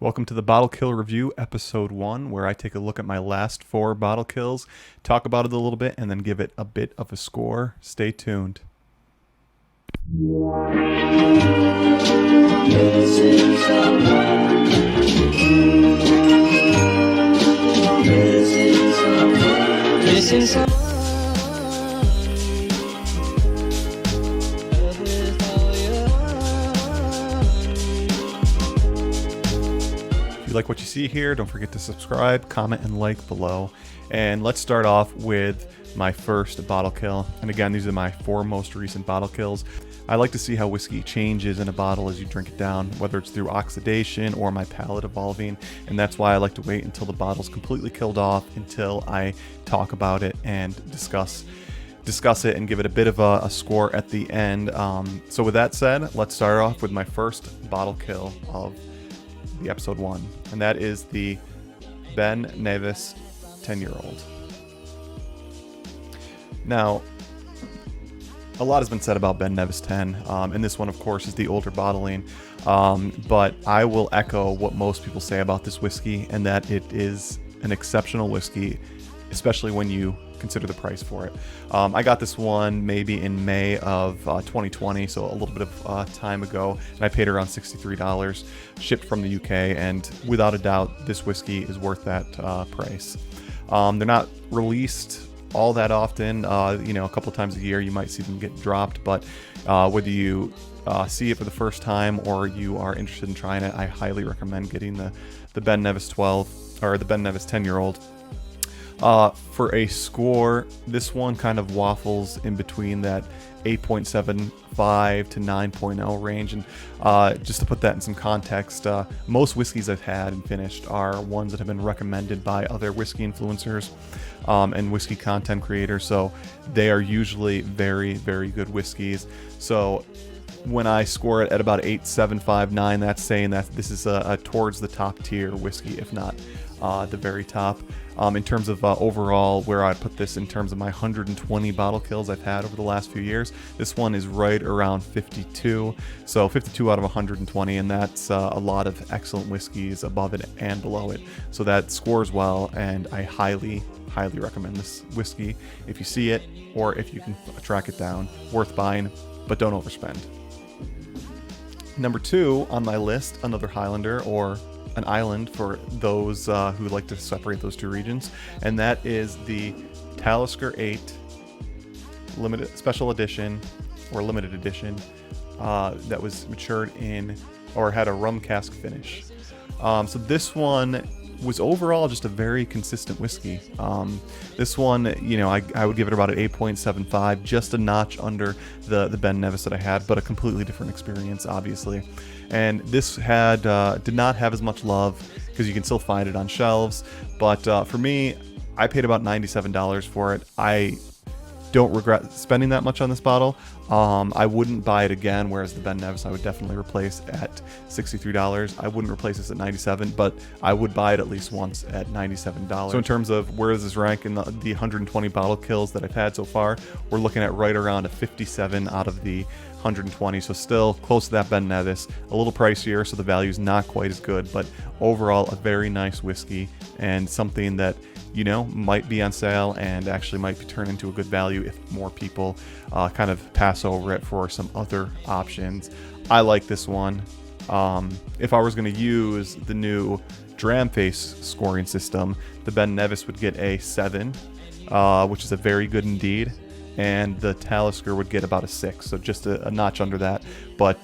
Welcome to the Bottle Kill Review, Episode 1, where I take a look at my last 4 bottle kills, talk about it a little bit, and then give it a bit of a score. Stay tuned. If you like what you see here, don't forget to subscribe, comment, and like below. And let's start off with my first bottle kill. And again, these are my 4 most recent bottle kills. I like to see how whiskey changes in a bottle as you drink it down, whether it's through oxidation or my palate evolving. And that's why I like to wait until the bottle's completely killed off until I talk about it and discuss it and give it a bit of a score at the end. So with that said, let's start off with my first bottle kill of the episode 1, and that is the Ben Nevis 10-year-old. Now, a lot has been said about Ben Nevis 10, and this one, of course, is the older bottling, but I will echo what most people say about this whiskey, and that it is an exceptional whiskey, especially when you consider the price for it. I got this one maybe in May of 2020, so a little bit of time ago, and I paid around $63, shipped from the UK, and without a doubt, this whiskey is worth that price. They're not released all that often. A couple times a year you might see them get dropped, but whether you see it for the first time or you are interested in trying it, I highly recommend getting the Ben Nevis 12 or the Ben Nevis 10-year-old. For a score, this one kind of waffles in between that 8.75 to 9.0 range. And just to put that in some context, most whiskeys I've had and finished are ones that have been recommended by other whiskey influencers and whiskey content creators. So they are usually very, very good whiskeys. So when I score it at about 8.759, that's saying that this is a towards the top tier whiskey, if not the very top. In terms of overall, where I put this in terms of my 120 bottle kills I've had over the last few years, this one is right around 52. So 52 out of 120, and that's a lot of excellent whiskeys above it and below it. So that scores well, and I highly, highly recommend this whiskey if you see it or if you can track it down. Worth buying, but don't overspend. Number 2 on my list, another Highlander, or an island for those who like to separate those 2 regions, and that is the Talisker 8 limited special edition or limited edition that was matured in or had a rum cask finish. So this one was overall just a very consistent whiskey. This one, I would give it about an 8.75, just a notch under the Ben Nevis that I had, but a completely different experience, obviously. And this did not have as much love because you can still find it on shelves. But for me, I paid about $97 for it. I don't regret spending that much on this bottle. I wouldn't buy it again, whereas the Ben Nevis I would definitely replace at $63. I wouldn't replace this at $97, but I would buy it at least once at $97. So in terms of where does this rank in the 120 bottle kills that I've had so far, we're looking at right around a 57 out of the 120, so still close to that Ben Nevis. A little pricier, so the value is not quite as good, but overall a very nice whiskey and something that might be on sale and actually might be turned into a good value if more people kind of pass over it for some other options. I like this one. If I was going to use the new DramFace scoring system, the Ben Nevis would get a 7, which is a very good indeed, and the Talisker would get about a 6, so just a notch under that. But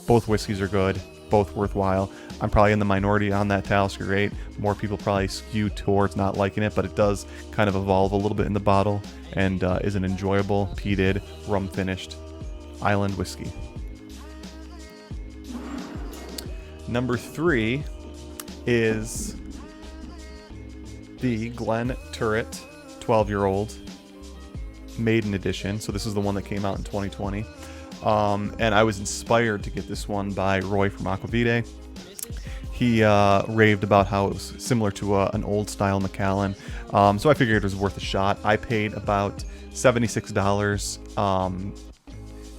both whiskeys are good, both worthwhile. I'm probably in the minority on that Talisker 8. More people probably skew towards not liking it, but it does kind of evolve a little bit in the bottle and is an enjoyable, peated, rum-finished island whiskey. Number 3 is the Glenturret 12-year-old Maiden edition. So this is the one that came out in 2020. And I was inspired to get this one by Roy from Aquavitae. He raved about how it was similar to an old style Macallan, so I figured it was worth a shot. I paid about $76,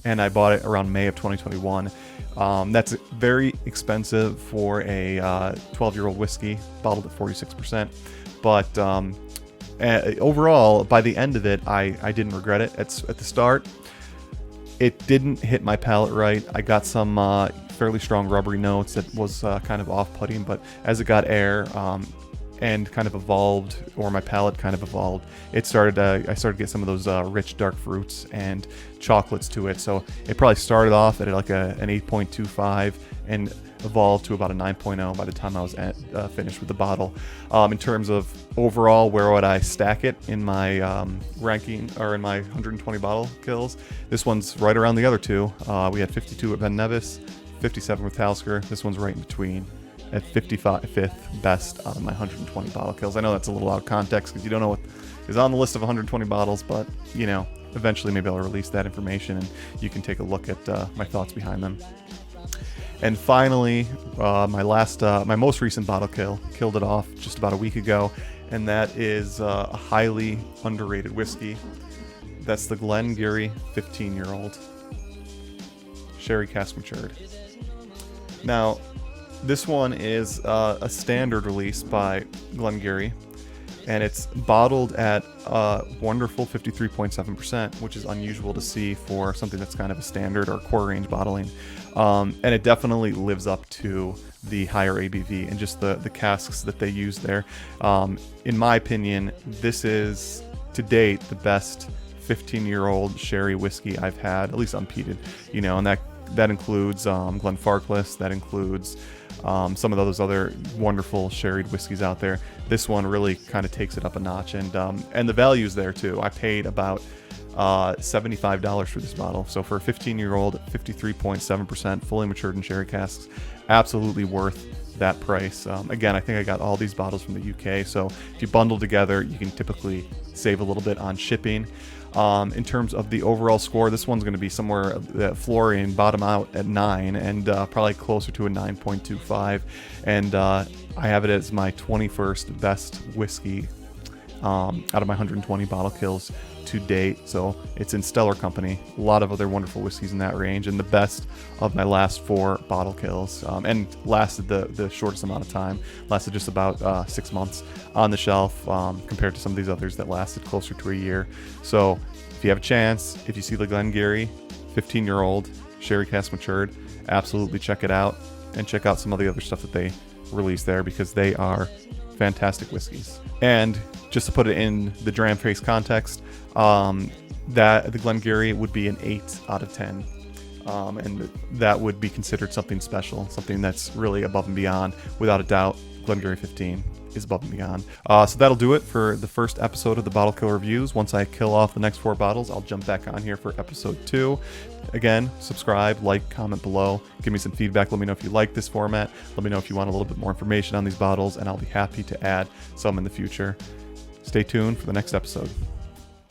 and I bought it around May of 2021. That's very expensive for a 12-year-old whiskey, bottled at 46%. But overall, by the end of it, I didn't regret it. At the start, it didn't hit my palate right. I got some fairly strong rubbery notes that was kind of off-putting, but as it got air and kind of evolved, or my palate kind of evolved, I started to get some of those rich dark fruits and chocolates to it. So it probably started off at like an 8.25 and evolved to about a 9.0 by the time I was finished with the bottle. In terms of overall, where would I stack it in my ranking, or in my 120 bottle kills? This one's right around the other two. We had 52 at Ben Nevis, 57 with Talisker. This one's right in between at 55th best out of my 120 bottle kills. I know that's a little out of context because you don't know what is on the list of 120 bottles, but you know, eventually maybe I'll release that information and you can take a look at my thoughts behind them. And finally, my most recent bottle kill, killed it off just about a week ago, and that is a highly underrated whiskey. That's the Glengarry 15-year-old sherry cask matured. Now, this one is a standard release by Glengarry, and it's bottled at a wonderful 53.7%, which is unusual to see for something that's kind of a standard or core range bottling. And it definitely lives up to the higher ABV and just the casks that they use there. In my opinion, this is to date the best 15-year-old sherry whiskey I've had, at least unpeated. You know, and that includes Glenfarclas, that includes some of those other wonderful sherried whiskeys out there. This one really kind of takes it up a notch, and the value's there too. I paid about $75 for this bottle. So for a 15-year-old, 53.7%, fully matured in sherry casks, absolutely worth that price. Again, I think I got all these bottles from the UK, so if you bundle together, you can typically save a little bit on shipping. In terms of the overall score, this one's going to be somewhere floor and bottom out at 9, and probably closer to a 9.25. And I have it as my 21st best whiskey out of my 120 bottle kills to date. So it's in stellar company. A lot of other wonderful whiskeys in that range, and the best of my last 4 bottle kills, and lasted the shortest amount of time. Lasted just about 6 months on the shelf, compared to some of these others that lasted closer to a year. So if you have a chance, if you see the Glengarry 15-year-old sherry cask matured, absolutely check it out, and check out some of the other stuff that they release there, because they are fantastic whiskeys. And just to put it in the DramFace context, that the Glengarry would be an 8 out of 10. And that would be considered something special, something that's really above and beyond. Without a doubt, Glengarry 15 is above and beyond. So that'll do it for the first episode of the Bottle Kill Reviews. Once I kill off the next 4 bottles, I'll jump back on here for episode 2. Again, subscribe, like, comment below. Give me some feedback. Let me know if you like this format. Let me know if you want a little bit more information on these bottles, and I'll be happy to add some in the future. Stay tuned for the next episode.